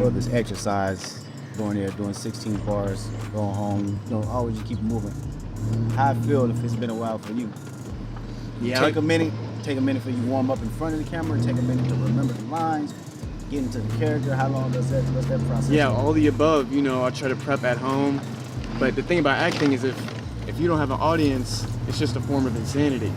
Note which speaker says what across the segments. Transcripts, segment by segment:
Speaker 1: feel this exercise going there, doing 16 bars, going home, always just keep moving. How I feel if it's been a while for you.
Speaker 2: Yeah.
Speaker 1: Take a minute for you warm up in front of the camera, take a minute to remember the lines, get into the character. How long does that, what's that process?
Speaker 2: Yeah, all the above. I try to prep at home. But the thing about acting is if you don't have an audience, it's just a form of insanity.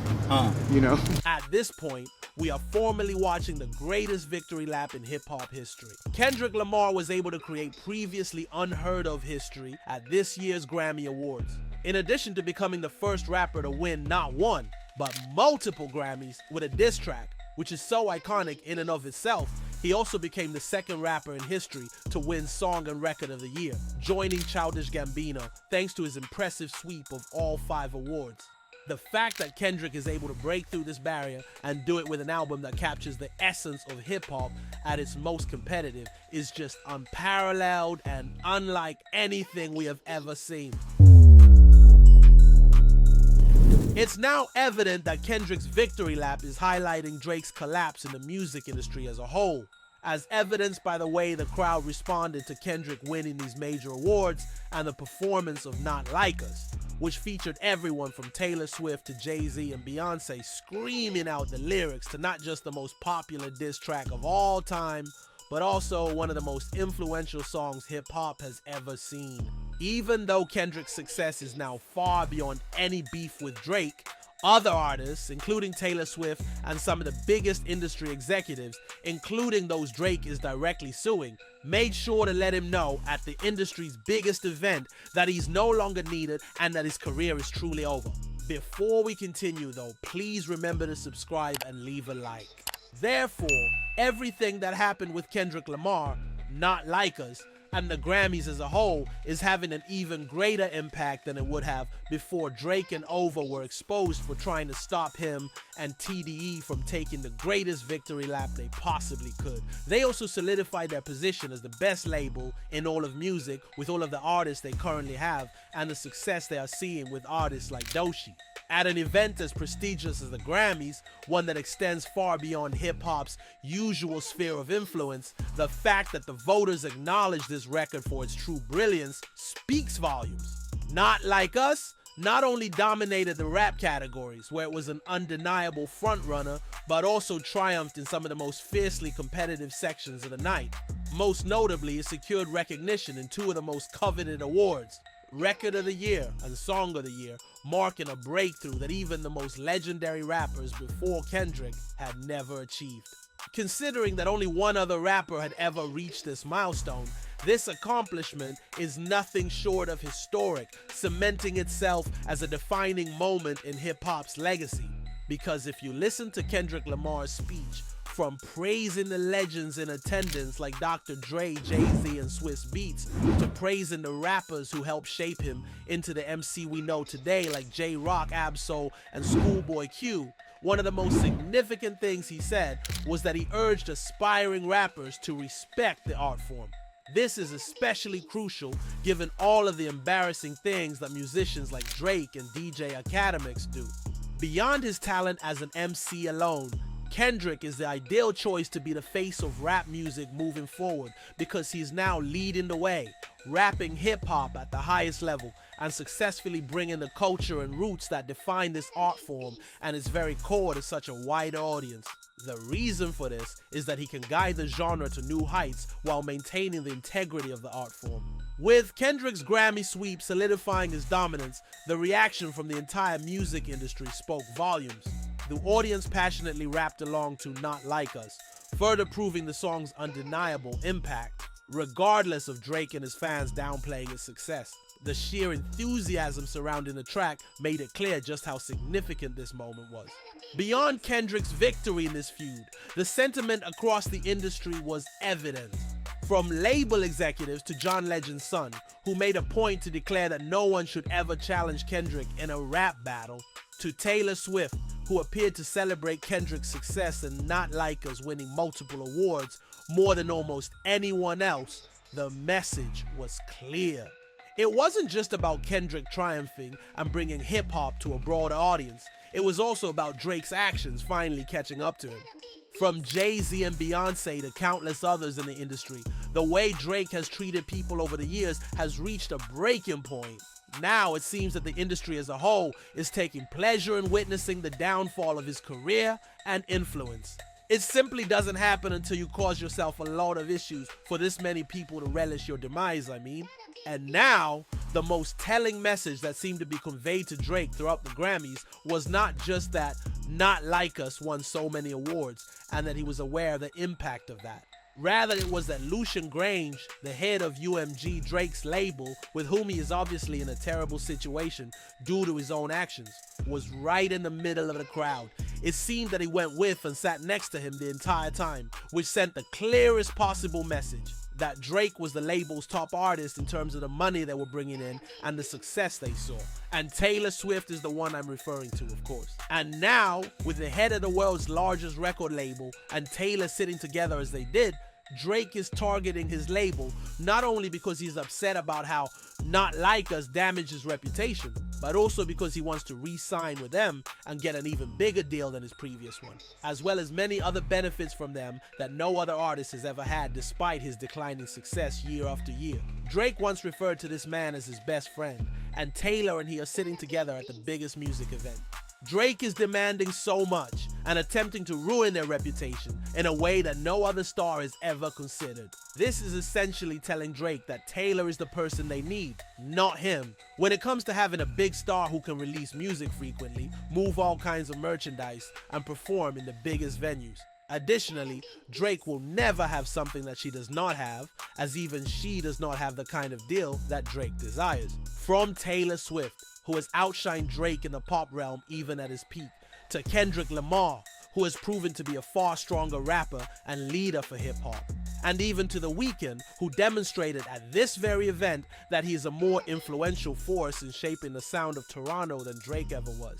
Speaker 3: At this point, we are formally watching the greatest victory lap in hip-hop history. Kendrick Lamar was able to create previously unheard of history at this year's Grammy Awards. In addition to becoming the first rapper to win not one, but multiple Grammys with a diss track, which is so iconic in and of itself, he also became the second rapper in history to win Song and Record of the Year, joining Childish Gambino thanks to his impressive sweep of all 5 awards. The fact that Kendrick is able to break through this barrier and do it with an album that captures the essence of hip-hop at its most competitive is just unparalleled and unlike anything we have ever seen. It's now evident that Kendrick's victory lap is highlighting Drake's collapse in the music industry as a whole, as evidenced by the way the crowd responded to Kendrick winning these major awards and the performance of Not Like Us, which featured everyone from Taylor Swift to Jay-Z and Beyonce screaming out the lyrics to not just the most popular diss track of all time, but also one of the most influential songs hip-hop has ever seen. Even though Kendrick's success is now far beyond any beef with Drake, other artists, including Taylor Swift and some of the biggest industry executives, including those Drake is directly suing, made sure to let him know at the industry's biggest event that he's no longer needed and that his career is truly over. Before we continue though, please remember to subscribe and leave a like. Therefore, everything that happened with Kendrick Lamar, Not Like Us, and the Grammys as a whole is having an even greater impact than it would have before Drake and Over were exposed for trying to stop him and TDE from taking the greatest victory lap they possibly could. They also solidified their position as the best label in all of music with all of the artists they currently have and the success they are seeing with artists like Doechii. At an event as prestigious as the Grammys, one that extends far beyond hip-hop's usual sphere of influence, the fact that the voters acknowledge this record for its true brilliance speaks volumes. Not Like Us not only dominated the rap categories, where it was an undeniable frontrunner, but also triumphed in some of the most fiercely competitive sections of the night. Most notably, it secured recognition in 2 of the most coveted awards, Record of the Year and Song of the Year, marking a breakthrough that even the most legendary rappers before Kendrick had never achieved. Considering that only one other rapper had ever reached this milestone, this accomplishment is nothing short of historic, cementing itself as a defining moment in hip-hop's legacy. Because if you listen to Kendrick Lamar's speech, from praising the legends in attendance like Dr. Dre, Jay-Z, and Swizz Beatz, to praising the rappers who helped shape him into the MC we know today like J-Rock, Ab-Soul, and Schoolboy Q, one of the most significant things he said was that he urged aspiring rappers to respect the art form. This is especially crucial given all of the embarrassing things that musicians like Drake and DJ Academics do. Beyond his talent as an MC alone, Kendrick is the ideal choice to be the face of rap music moving forward because he's now leading the way, rapping hip-hop at the highest level and successfully bringing the culture and roots that define this art form and its very core to such a wide audience. The reason for this is that he can guide the genre to new heights while maintaining the integrity of the art form. With Kendrick's Grammy sweep solidifying his dominance, the reaction from the entire music industry spoke volumes. The audience passionately rapped along to Not Like Us, further proving the song's undeniable impact, regardless of Drake and his fans downplaying its success. The sheer enthusiasm surrounding the track made it clear just how significant this moment was. Beyond Kendrick's victory in this feud, the sentiment across the industry was evident. From label executives to John Legend's son, who made a point to declare that no one should ever challenge Kendrick in a rap battle, to Taylor Swift, who appeared to celebrate Kendrick's success and Not Like Us winning multiple awards more than almost anyone else, the message was clear. It wasn't just about Kendrick triumphing and bringing hip-hop to a broader audience. It was also about Drake's actions finally catching up to him. From Jay-Z and Beyonce to countless others in the industry, the way Drake has treated people over the years has reached a breaking point. Now it seems that the industry as a whole is taking pleasure in witnessing the downfall of his career and influence. It simply doesn't happen until you cause yourself a lot of issues for this many people to relish your demise, And now, the most telling message that seemed to be conveyed to Drake throughout the Grammys was not just that Not Like Us won so many awards and that he was aware of the impact of that. Rather, it was that Lucian Grange, the head of UMG, Drake's label, with whom he is obviously in a terrible situation due to his own actions, was right in the middle of the crowd. It seemed that he went with and sat next to him the entire time, which sent the clearest possible message that Drake was the label's top artist in terms of the money they were bringing in and the success they saw. And Taylor Swift is the one I'm referring to, of course. And now, with the head of the world's largest record label and Taylor sitting together as they did, Drake is targeting his label not only because he's upset about how Not Like Us damaged his reputation, but also because he wants to re-sign with them and get an even bigger deal than his previous one, as well as many other benefits from them that no other artist has ever had despite his declining success year after year. Drake once referred to this man as his best friend, and Taylor and he are sitting together at the biggest music event. Drake is demanding so much and attempting to ruin their reputation in a way that no other star has ever considered. This is essentially telling Drake that Taylor is the person they need, not him. When it comes to having a big star who can release music frequently, move all kinds of merchandise, and perform in the biggest venues. Additionally, Drake will never have something that she does not have, as even she does not have the kind of deal that Drake desires. From Taylor Swift, who has outshined Drake in the pop realm even at his peak, to Kendrick Lamar, who has proven to be a far stronger rapper and leader for hip-hop, and even to The Weeknd, who demonstrated at this very event that he is a more influential force in shaping the sound of Toronto than Drake ever was.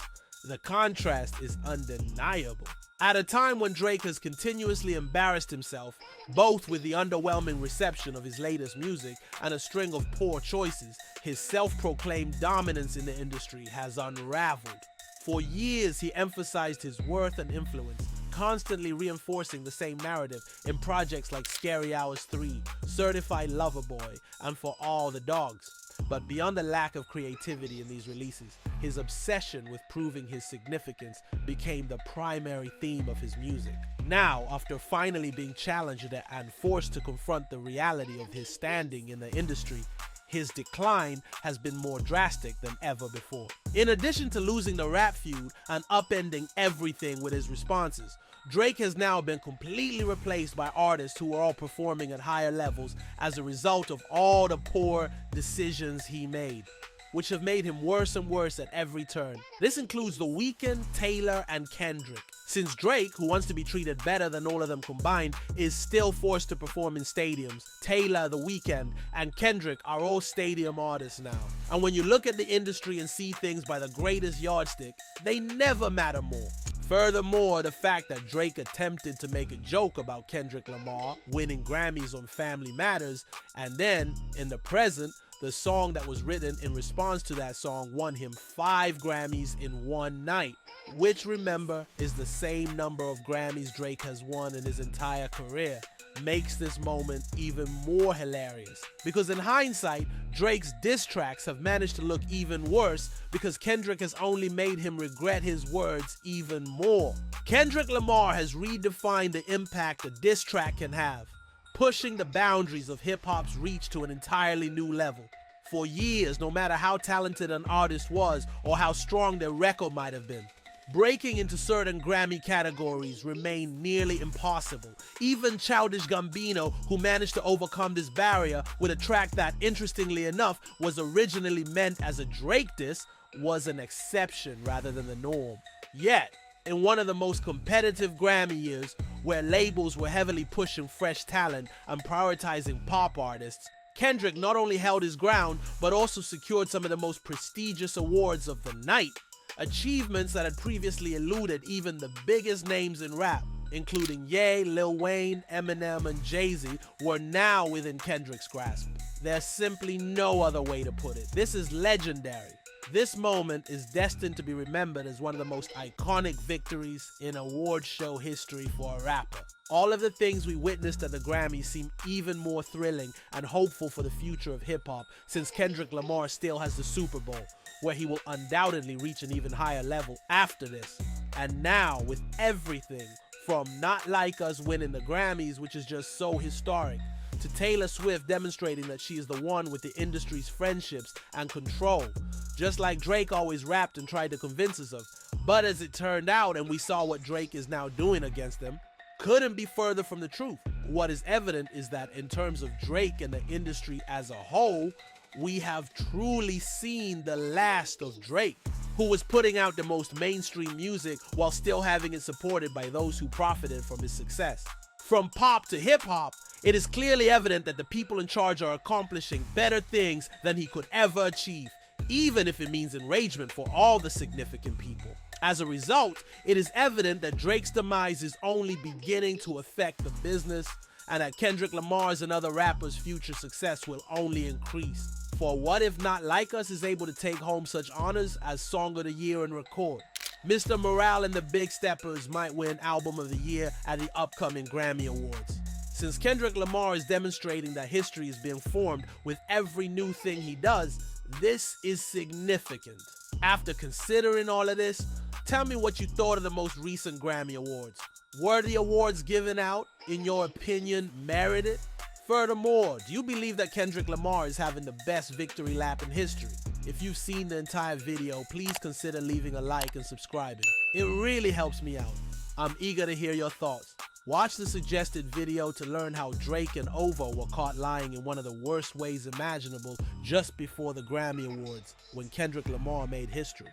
Speaker 3: The contrast is undeniable. At a time when Drake has continuously embarrassed himself, both with the underwhelming reception of his latest music and a string of poor choices, his self-proclaimed dominance in the industry has unraveled. For years, he emphasized his worth and influence, constantly reinforcing the same narrative in projects like Scary Hours 3, Certified Lover Boy, and For All the Dogs. But beyond the lack of creativity in these releases, his obsession with proving his significance became the primary theme of his music. Now, after finally being challenged and forced to confront the reality of his standing in the industry, his decline has been more drastic than ever before. In addition to losing the rap feud and upending everything with his responses, Drake has now been completely replaced by artists who are all performing at higher levels as a result of all the poor decisions he made, which have made him worse and worse at every turn. This includes The Weeknd, Taylor, and Kendrick. Since Drake, who wants to be treated better than all of them combined, is still forced to perform in stadiums, Taylor, The Weeknd, and Kendrick are all stadium artists now. And when you look at the industry and see things by the greatest yardstick, they never matter more. Furthermore, the fact that Drake attempted to make a joke about Kendrick Lamar winning Grammys on Family Matters, and then, in the present, the song that was written in response to that song won him 5 Grammys in one night, which, remember, is the same number of Grammys Drake has won in his entire career, makes this moment even more hilarious. Because in hindsight, Drake's diss tracks have managed to look even worse because Kendrick has only made him regret his words even more. Kendrick Lamar has redefined the impact a diss track can have, pushing the boundaries of hip-hop's reach to an entirely new level. For years, no matter how talented an artist was or how strong their record might have been, breaking into certain Grammy categories remained nearly impossible. Even Childish Gambino, who managed to overcome this barrier with a track that, interestingly enough, was originally meant as a Drake diss, was an exception rather than the norm. Yet, in one of the most competitive Grammy years, where labels were heavily pushing fresh talent and prioritizing pop artists, Kendrick not only held his ground, but also secured some of the most prestigious awards of the night. Achievements that had previously eluded even the biggest names in rap, including Ye, Lil Wayne, Eminem, and Jay-Z, were now within Kendrick's grasp. There's simply no other way to put it. This is legendary. This moment is destined to be remembered as one of the most iconic victories in award show history for a rapper. All of the things we witnessed at the Grammys seem even more thrilling and hopeful for the future of hip-hop, since Kendrick Lamar still has the Super Bowl, where he will undoubtedly reach an even higher level after this. And now, with everything from Not Like Us winning the Grammys, which is just so historic, to Taylor Swift demonstrating that she is the one with the industry's friendships and control, just like Drake always rapped and tried to convince us of. But as it turned out, and we saw what Drake is now doing against them, couldn't be further from the truth. What is evident is that in terms of Drake and the industry as a whole, we have truly seen the last of Drake, who was putting out the most mainstream music while still having it supported by those who profited from his success. From pop to hip-hop, it is clearly evident that the people in charge are accomplishing better things than he could ever achieve, even if it means enragement for all the significant people. As a result, it is evident that Drake's demise is only beginning to affect the business, and that Kendrick Lamar's and other rappers' future success will only increase. For what if Not Like Us is able to take home such honors as Song of the Year and Record? Mr. Morale and the Big Steppers might win Album of the Year at the upcoming Grammy Awards. Since Kendrick Lamar is demonstrating that history is being formed with every new thing he does, this is significant. After considering all of this, tell me what you thought of the most recent Grammy Awards. Were the awards given out, in your opinion, merited? Furthermore, do you believe that Kendrick Lamar is having the best victory lap in history? If you've seen the entire video, please consider leaving a like and subscribing. It really helps me out. I'm eager to hear your thoughts. Watch the suggested video to learn how Drake and Ovo were caught lying in one of the worst ways imaginable just before the Grammy Awards, when Kendrick Lamar made history.